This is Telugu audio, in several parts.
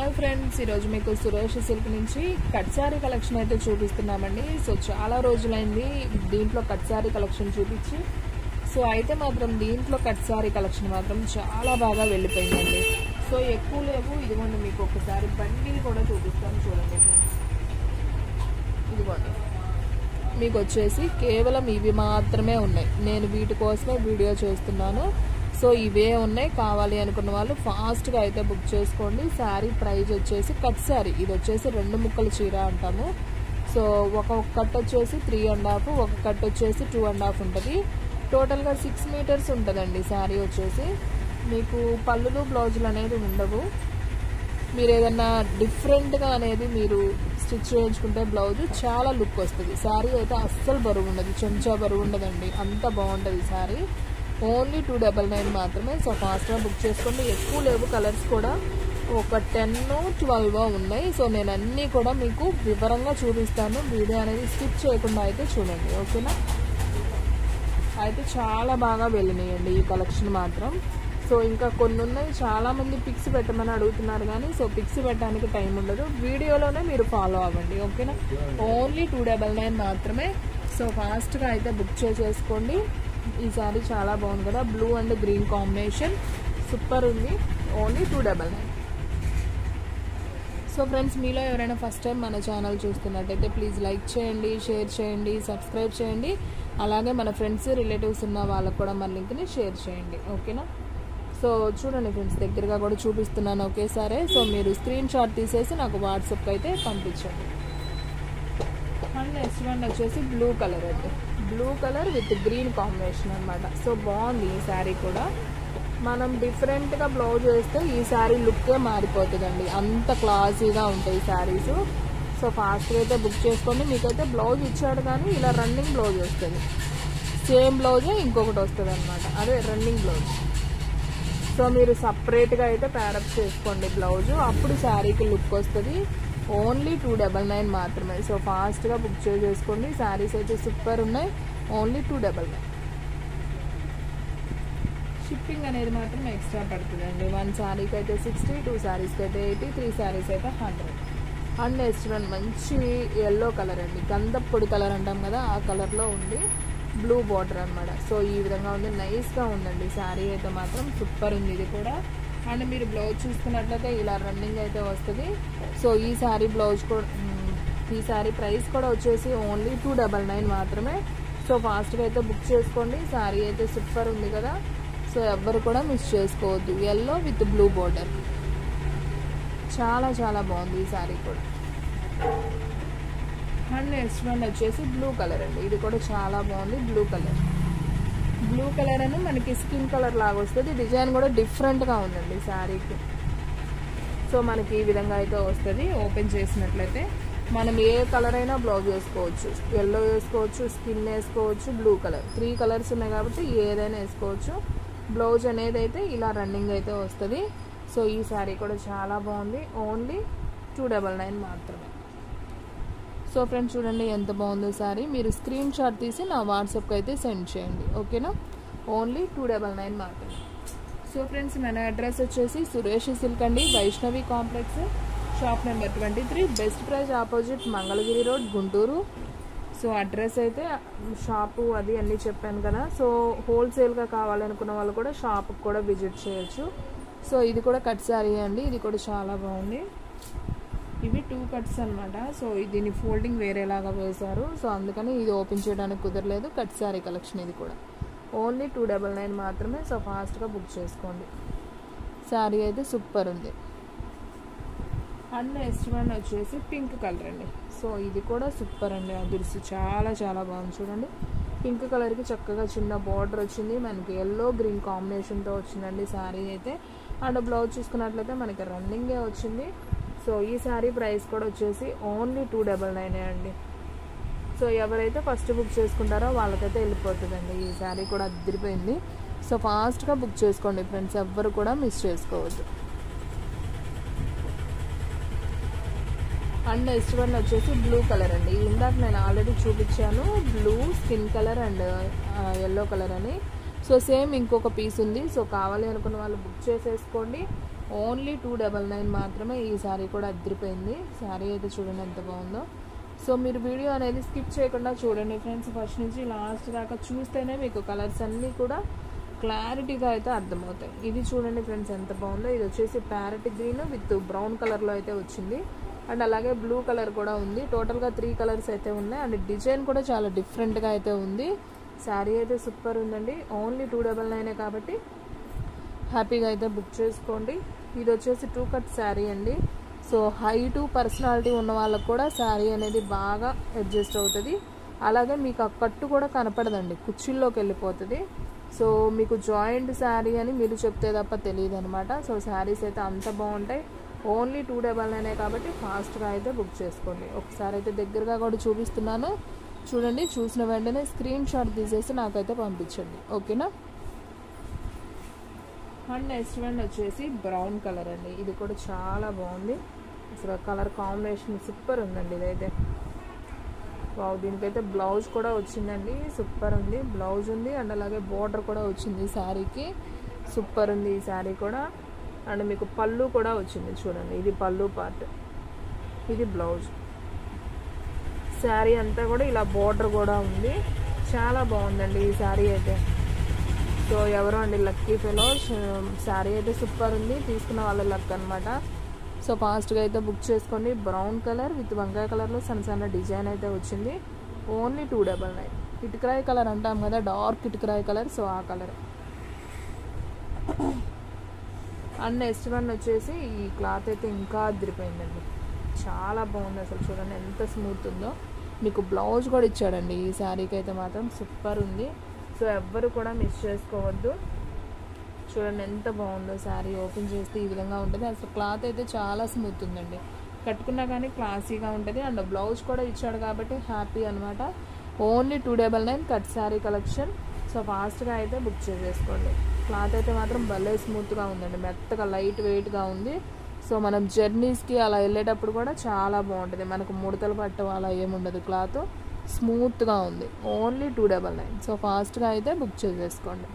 హాయ్ ఫ్రెండ్స్, ఈరోజు మీకు సురేష్ సిల్క్ నుంచి కట్ శారీ కలెక్షన్ అయితే చూపిస్తున్నామండి. సో చాలా రోజులైంది దీంట్లో కట్ శారీ కలెక్షన్ చూపించి. సో అయితే మాత్రం దీంట్లో కట్ శారీ కలెక్షన్ మాత్రం చాలా బాగా వెళ్ళిపోయిందండి. సో ఎక్కువ లేవు. ఇదిగోండి మీకు ఒకసారి బండిని కూడా చూపిస్తాను చూడండి ఫ్రెండ్స్. ఇదిగోండి మీకు వచ్చేసి కేవలం ఇవి మాత్రమే ఉన్నాయి. నేను వీటి కోసమే వీడియో చేస్తున్నాను. సో ఇవే ఉన్నాయి. కావాలి అనుకున్న వాళ్ళు ఫాస్ట్గా అయితే బుక్ చేసుకోండి. శారీ ప్రైస్ వచ్చేసి కట్ శారీ, ఇది వచ్చేసి 2 ముక్కల చీర అంటాము. సో ఒక కట్ వచ్చేసి 3.5, ఒక కట్ వచ్చేసి 2.5 ఉంటుంది. టోటల్గా 6 మీటర్స్ ఉంటుందండి శారీ వచ్చేసి. మీకు పళ్ళులు బ్లౌజులు అనేది ఉండవు. మీరు ఏదన్నా డిఫరెంట్గా అనేది మీరు స్టిచ్ చేయించుకుంటే బ్లౌజ్ చాలా లుక్ వస్తుంది. శారీ అయితే అస్సలు బరువు ఉండదు, చెంచా బరువు ఉండదండి, అంత బాగుంటుంది శారీ. ఓన్లీ 299 మాత్రమే. సో ఫాస్ట్గా బుక్ చేసుకోండి. ఎక్కువ లేవు, కలర్స్ కూడా ఒక 10-12 ఉన్నాయి. సో నేను అన్నీ కూడా మీకు వివరంగా చూపిస్తాను. వీడియో అనేది స్కిప్ చేయకుండా అయితే చూడండి, ఓకేనా. అయితే చాలా బాగా వెళ్ళినాయండి ఈ కలెక్షన్ మాత్రం. సో ఇంకా కొన్ని ఉన్నాయి. చాలామంది పిక్స్ పెట్టమని అడుగుతున్నారు కానీ సో పిక్స్ పెట్టడానికి టైం ఉండదు. వీడియోలోనే మీరు ఫాలో అవ్వండి, ఓకేనా. ఓన్లీ 299 మాత్రమే. సో ఫాస్ట్గా అయితే బుక్ చేసేసుకోండి. ఈ శారీ చాలా బాగుంది కదా, blue and green combination super ఉంది. ఓన్లీ 299. సో ఫ్రెండ్స్, మీలో ఎవరైనా ఫస్ట్ టైం మన ఛానల్ చూస్తున్నట్టయితే ప్లీజ్ లైక్ చేయండి, షేర్ చేయండి, సబ్స్క్రైబ్ చేయండి. అలాగే మన ఫ్రెండ్స్ రిలేటివ్స్ ఉన్న వాళ్ళకు కూడా మన లింక్ని షేర్ చేయండి, ఓకేనా. సో చూడండి ఫ్రెండ్స్, దగ్గరగా కూడా చూపిస్తున్నాను ఒకేసారి. సో మీరు స్క్రీన్ షాట్ తీసేసి నాకు వాట్సాప్కి అయితే పంపించండి. అండ్ నెక్స్ట్ వన్ వచ్చేసి బ్లూ కలర్ అండి. Blue colour with green combination అనమాట. సో బాగుంది ఈ శారీ కూడా. మనం డిఫరెంట్గా బ్లౌజ్ వేస్తే ఈ శారీ లుక్కే మారిపోతుందండి, అంత క్లాసీగా ఉంటాయి శారీస్. సో ఫాస్ట్గా అయితే బుక్ చేసుకోండి. మీకైతే బ్లౌజ్ ఇచ్చాడు కానీ ఇలా రన్నింగ్ బ్లౌజ్ వస్తుంది. సేమ్ బ్లౌజే ఇంకొకటి వస్తుంది అనమాట, అదే రన్నింగ్ బ్లౌజ్. సో మీరు సపరేట్గా అయితే ప్యారప్ చేసుకోండి బ్లౌజ్, అప్పుడు శారీకి లుక్ వస్తుంది. ఓన్లీ 299 మాత్రమే. సో ఫాస్ట్గా బుక్ చేసేసుకోండి. శారీస్ అయితే సూపర్ ఉన్నాయి. ఓన్లీ 299. షిప్పింగ్ అనేది మాత్రం ఎక్స్ట్రా పడుతుందండి. 1 శారీకి అయితే 60, 2 శారీస్కి అయితే 80, 3 శారీస్ అయితే 100. అండ్ నెక్స్ట్ వన్ మంచి ఎల్లో కలర్ అండి, గంధపు పొడి కలర్ అంటాం కదా, ఆ కలర్లో ఉంది. బ్లూ బార్డర్ అనమాట. సో ఈ విధంగా ఉంది, నైస్గా ఉందండి శారీ అయితే మాత్రం సూపర్ ఉంది ఇది కూడా. అండ్ మీరు బ్లౌజ్ చూసుకున్నట్లయితే ఇలా రన్నింగ్ అయితే వస్తుంది. సో ఈ శారీ బ్లౌజ్ కూడా, ఈ శారీ ప్రైస్ కూడా వచ్చేసి ఓన్లీ 299 మాత్రమే. సో ఫాస్ట్గా అయితే బుక్ చేసుకోండి. శారీ అయితే సూపర్ ఉంది కదా, సో ఎవ్వరు కూడా మిస్ చేసుకోవద్దు. ఎల్లో విత్ బ్లూ బోర్డర్ చాలా చాలా బాగుంది ఈ శారీ కూడా. అండ్ నెక్స్ట్ వన్ వచ్చేసి బ్లూ కలర్ అండి. ఇది కూడా చాలా బాగుంది. బ్లూ కలర్, బ్లూ కలర్ అని మనకి స్కిన్ కలర్ లాగా వస్తుంది. డిజైన్ కూడా డిఫరెంట్గా ఉందండి శారీకి. సో మనకి ఈ విధంగా అయితే వస్తుంది. ఓపెన్ చేసినట్లయితే మనం ఏ కలర్ అయినా బ్లౌజ్ వేసుకోవచ్చు. ఎల్లో వేసుకోవచ్చు, స్కిన్ వేసుకోవచ్చు, బ్లూ కలర్, 3 కలర్స్ ఉన్నాయి కాబట్టి ఏదైనా వేసుకోవచ్చు. బ్లౌజ్ అనేది అయితే ఇలా రన్నింగ్ అయితే వస్తుంది. సో ఈ శారీ కూడా చాలా బాగుంది. ఓన్లీ 299 మాత్రమే. సో ఫ్రెండ్స్ చూడండి ఎంత బాగుందో శారీ. మీరు స్క్రీన్ షాట్ తీసి నా వాట్సాప్కి అయితే సెండ్ చేయండి, ఓకేనా. ఓన్లీ 299 మాత్రమే. సో ఫ్రెండ్స్, మన అడ్రస్ వచ్చేసి సురేష్ సిల్క్ అండి, Vaishnavi complex, shop number 23, best praise opposite, Mangalagiri road, Guntur. So address అయితే, షాపు అది అన్నీ చెప్పాను కదా. సో హోల్సేల్గా కావాలనుకున్న వాళ్ళు కూడా షాప్కి కూడా విజిట్ చేయొచ్చు. సో ఇది కూడా కట్ శారీ అండి, ఇది కూడా చాలా బాగుంది. ఇవి 2 కట్స్ అనమాట. సో దీని ఫోల్డింగ్ వేరేలాగా వేశారు. సో అందుకని ఇది ఓపెన్ చేయడానికి కుదరలేదు. కట్ శారీ కలెక్షన్ ఇది కూడా ఓన్లీ 299 మాత్రమే. సో ఫాస్ట్గా బుక్ చేసుకోండి. శారీ అయితే సూపర్ ఉంది. అండ్ నెక్స్ట్ వన్ వచ్చేసి పింక్ కలర్ అండి. సో ఇది కూడా సూపర్ అండి, అదుర్సి చాలా చాలా బాగుంది చూడండి. పింక్ కలర్కి చక్కగా చిన్న బార్డర్ వచ్చింది. మనకి ఎల్లో గ్రీన్ కాంబినేషన్తో వచ్చిందండి శారీ అయితే. అండ్ బ్లౌజ్ చూసుకున్నట్లయితే మనకి రన్నింగే వచ్చింది. సో ఈ శారీ ప్రైస్ కూడా వచ్చేసి ఓన్లీ 299 అండి. సో ఎవరైతే ఫస్ట్ బుక్ చేసుకుంటారో వాళ్ళకైతే వెళ్ళిపోతుందండి. ఈ శారీ కూడా అదిరిపోయింది. సో ఫాస్ట్గా బుక్ చేసుకోండి ఫ్రెండ్స్, ఎవ్వరు కూడా మిస్ చేసుకోవద్దు. అండ్ నెక్స్ట్ వన్ వచ్చేసి బ్లూ కలర్ అండి. ఇందాక నేను ఆల్రెడీ చూపించాను, blue skin colour and yellow colour అని. సో సేమ్ ఇంకొక పీస్ ఉంది. సో కావాలి అనుకున్న వాళ్ళు బుక్ చేసేసుకోండి. ఓన్లీ 299 మాత్రమే. ఈ శారీ కూడా అదిరిపోయింది. శారీ అయితే చూడండి ఎంత బాగుందో. సో మీరు వీడియో అనేది స్కిప్ చేయకుండా చూడండి ఫ్రెండ్స్, ఫస్ట్ నుంచి లాస్ట్ దాకా చూస్తేనే మీకు కలర్స్ అన్నీ కూడా క్లారిటీగా అయితే అర్థమవుతాయి. ఇది చూడండి ఫ్రెండ్స్ ఎంత బాగుందో. ఇది వచ్చేసి ప్యారెట్ గ్రీన్ విత్ బ్రౌన్ కలర్లో అయితే వచ్చింది. అండ్ అలాగే బ్లూ కలర్ కూడా ఉంది. టోటల్గా 3 కలర్స్ అయితే ఉన్నాయి. అండ్ డిజైన్ కూడా చాలా డిఫరెంట్గా అయితే ఉంది. శారీ అయితే సూపర్ ఉందండి. ఓన్లీ 299 కాబట్టి హ్యాపీగా అయితే బుక్ చేసుకోండి. ఇది వచ్చేసి 2 కట్ శారీ అండి. సో హైటు పర్సనాలిటీ ఉన్న వాళ్ళకు కూడా శారీ అనేది బాగా అడ్జస్ట్ అవుతుంది. అలాగే మీకు ఆ కట్టు కూడా కనపడదండి, కుర్చీల్లోకి వెళ్ళిపోతుంది. సో మీకు జాయింట్ శారీ అని మీరు చెప్తే తప్ప తెలియదు అనమాట. సో శారీస్ అయితే అంత బాగుంటాయి. ఓన్లీ 299 కాబట్టి ఫాస్ట్గా అయితే బుక్ చేసుకోండి. ఒకసారి అయితే దగ్గరగా కూడా చూపిస్తున్నాను చూడండి. చూసిన వెంటనే స్క్రీన్ షాట్ తీసేసి నాకైతే పంపించండి, ఓకేనా. అండ్ నెక్స్ట్ వన్ వచ్చేసి బ్రౌన్ కలర్ అండి. ఇది కూడా చాలా బాగుంది. అసలు కలర్ కాంబినేషన్ సూపర్ ఉందండి ఇదైతే. వావ్, దీనికైతే బ్లౌజ్ కూడా వచ్చిందండి. సూపర్ ఉంది, బ్లౌజ్ ఉంది. అండ్ అలాగే బోర్డర్ కూడా వచ్చింది శారీకి. సూపర్ ఉంది ఈ శారీ కూడా. అండ్ మీకు పళ్ళు కూడా వచ్చింది చూడండి. ఇది పళ్ళు పార్ట్, ఇది బ్లౌజ్. శారీ అంతా కూడా ఇలా బోర్డర్ కూడా ఉంది. చాలా బాగుందండి ఈ శారీ అయితే. సో ఎవరో అండి లక్కీ ఫెలోస్, శారీ అయితే సూపర్ ఉంది. తీసుకున్న వాళ్ళ లక్ అనమాట. సో ఫాస్ట్గా అయితే బుక్ చేసుకోండి. బ్రౌన్ కలర్ విత్ వంకాయ కలర్లో సన్న సన్న డిజైన్ అయితే వచ్చింది. ఓన్లీ 299. ఇటుకరాయి కలర్ అంటాం కదా, డార్క్ ఇటుకరాయి కలర్. సో ఆ కలర్. అండ్ నెక్స్ట్ వన్ వచ్చేసి ఈ క్లాత్ అయితే ఇంకా అదిరిపోయిందండి. చాలా బాగుంది అసలు. చూడండి ఎంత స్మూత్ ఉందో. మీకు బ్లౌజ్ కూడా ఇచ్చాడండి ఈ శారీకి అయితే మాత్రం. సూపర్ ఉంది. సో ఎవ్వరు కూడా మిస్ చేసుకోవద్దు. చూడండి ఎంత బాగుందో శారీ. ఓపెన్ చేస్తే ఈ విధంగా ఉంటుంది. అసలు క్లాత్ అయితే చాలా స్మూత్ ఉందండి. కట్టుకున్నా కానీ క్లాసీగా ఉంటుంది. అండ్ బ్లౌజ్ కూడా ఇచ్చాడు కాబట్టి హ్యాపీ అనమాట. Only 299 cut sari collection. So ఫాస్ట్గా అయితే బుక్ చేసేసుకోండి. క్లాత్ అయితే మాత్రం భలే స్మూత్గా ఉందండి. మెత్తగా లైట్ వెయిట్గా ఉంది. సో మనం జర్నీస్కి అలా వెళ్ళేటప్పుడు కూడా చాలా బాగుంటుంది. మనకు ముడతలు పట్టడం అలా ఏముండదు. క్లాత్ స్మూత్గా ఉంది. ఓన్లీ 299. సో ఫాస్ట్గా అయితే బుక్ చేసేసుకోండి.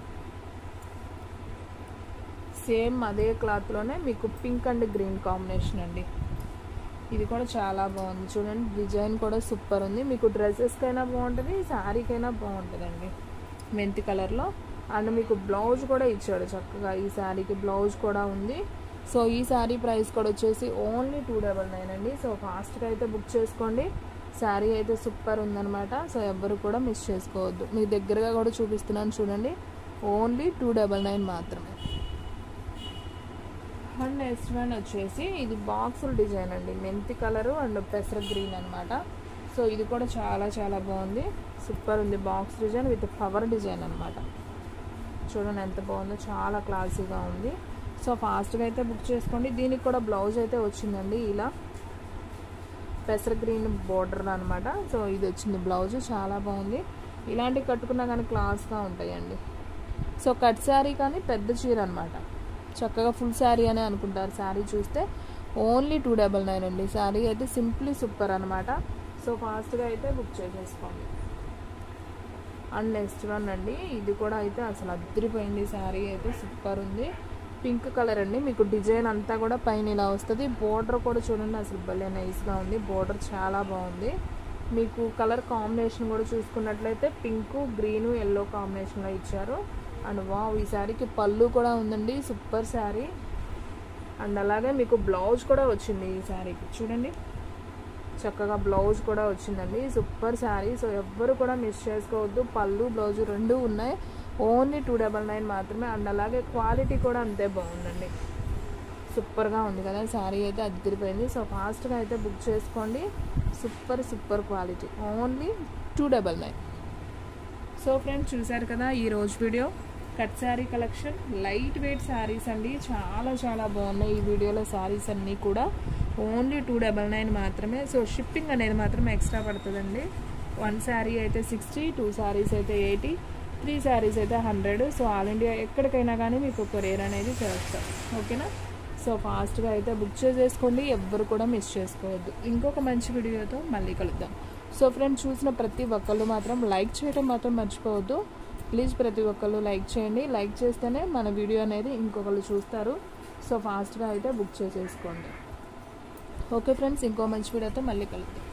సేమ్ అదే క్లాత్లోనే మీకు పింక్ అండ్ గ్రీన్ కాంబినేషన్ అండి. ఇది కూడా చాలా బాగుంది. చూడండి డిజైన్ కూడా సూపర్ ఉంది. మీకు డ్రెస్సెస్కైనా బాగుంటుంది, శారీకైనా బాగుంటుందండి. మెంతి కలర్లో. అండ్ మీకు బ్లౌజ్ కూడా ఇచ్చాడు చక్కగా. ఈ శారీకి బ్లౌజ్ కూడా ఉంది. సో ఈ శారీ ప్రైస్ కూడా వచ్చేసి ఓన్లీ 299 అండి. సో ఫాస్ట్గా అయితే బుక్ చేసుకోండి. శారీ అయితే సూపర్ ఉందన్నమాట. సో ఎవ్వరు కూడా మిస్ చేసుకోవద్దు. మీ దగ్గరగా కూడా చూపిస్తున్నాను చూడండి. ఓన్లీ 299 మాత్రమే. అండ్ నెక్స్ట్ వన్ వచ్చేసి ఇది బాక్సుల డిజైన్ అండి. మెంతి కలరు అండ్ పెసర గ్రీన్ అనమాట. సో ఇది కూడా చాలా చాలా బాగుంది. సూపర్ ఉంది. Box design with flower design అనమాట. చూడండి ఎంత బాగుందో. చాలా క్లాసీగా ఉంది. సో ఫాస్ట్గా అయితే బుక్ చేసుకోండి. దీనికి కూడా బ్లౌజ్ అయితే వచ్చిందండి. ఇలా పెసర గ్రీన్ బోర్డర్ అనమాట. సో ఇది వచ్చింది బ్లౌజ్. చాలా బాగుంది. ఇలాంటివి కట్టుకున్నా కానీ క్లాస్గా ఉంటాయండి. సో కట్ శారీ కానీ పెద్ద చీర అనమాట. చక్కగా ఫుల్ శారీ అనే అనుకుంటారు. శారీ చూస్తే ఓన్లీ 299 అండి. శారీ అయితే సింప్లీ సూపర్ అనమాట. సో ఫాస్ట్గా అయితే బుక్ చేసేసుకోండి. అండ్ నెక్స్ట్ వన్ అండి. ఇది కూడా అయితే అసలు అదిరిపోయింది. శారీ అయితే సూపర్ ఉంది. పింక్ కలర్ అండి. మీకు డిజైన్ అంతా కూడా పైన ఇలా వస్తుంది. బోర్డర్ కూడా చూడండి అసలు భలే నైస్గా ఉంది. బోర్డర్ చాలా బాగుంది. మీకు కలర్ కాంబినేషన్ కూడా చూసుకున్నట్లయితే పింక్, గ్రీను, ఎల్లో కాంబినేషన్లో ఇచ్చారు. అండ్ వావ్, ఈ శారీకి పళ్ళు కూడా ఉందండి. సూపర్ శారీ. అండ్ అలాగే మీకు బ్లౌజ్ కూడా వచ్చింది ఈ శారీకి. చూడండి చక్కగా బ్లౌజ్ కూడా వచ్చిందండి. సూపర్ శారీ. సో ఎవ్వరు కూడా మిస్ చేసుకోవద్దు. పళ్ళు బ్లౌజ్ రెండు ఉన్నాయి. ఓన్లీ 299 మాత్రమే. అండ్ అలాగే క్వాలిటీ కూడా అంతే బాగుందండి. సూపర్గా ఉంది కదా శారీ అయితే అదిరిపోయింది. సో ఫాస్ట్గా అయితే బుక్ చేసుకోండి. Super super quality. Only 299. So friends చూసారు కదా ఈరోజు video. Cut sari collection, light weight saris అండి. చాలా చాలా బాగున్నాయి ఈ వీడియోలో శారీస్ అన్నీ కూడా. ఓన్లీ 299 మాత్రమే. సో షిప్పింగ్ అనేది మాత్రం ఎక్స్ట్రా పడుతుందండి. 1 శారీ అయితే 60, 2 శారీస్ అయితే 80, 3 శారీస్ అయితే 100. సో ఆల్ ఇండియా ఎక్కడికైనా కానీ మీకు కొరియర్ అనేది చేస్తాం, ఓకేనా. సో ఫాస్ట్గా అయితే బుక్ చేసేసుకోండి. ఎవ్వరు కూడా మిస్ చేసుకోవద్దు. ఇంకొక మంచి వీడియోతో మళ్ళీ కలుద్దాం. సో ఫ్రెండ్స్ చూసిన ప్రతి ఒక్కళ్ళు మాత్రం లైక్ చేయడం మాత్రం మర్చిపోవద్దు. ప్లీజ్ ప్రతి ఒక్కళ్ళు లైక్ చేయండి. లైక్ చేస్తేనే మన వీడియో అనేది ఇంకొకళ్ళు చూస్తారు. సో ఫాస్ట్గా అయితే బుక్ చేసేసుకోండి. ఓకే ఫ్రెండ్స్, ఇంకో మంచి వీడియోతో మళ్ళీ కలుద్దాం.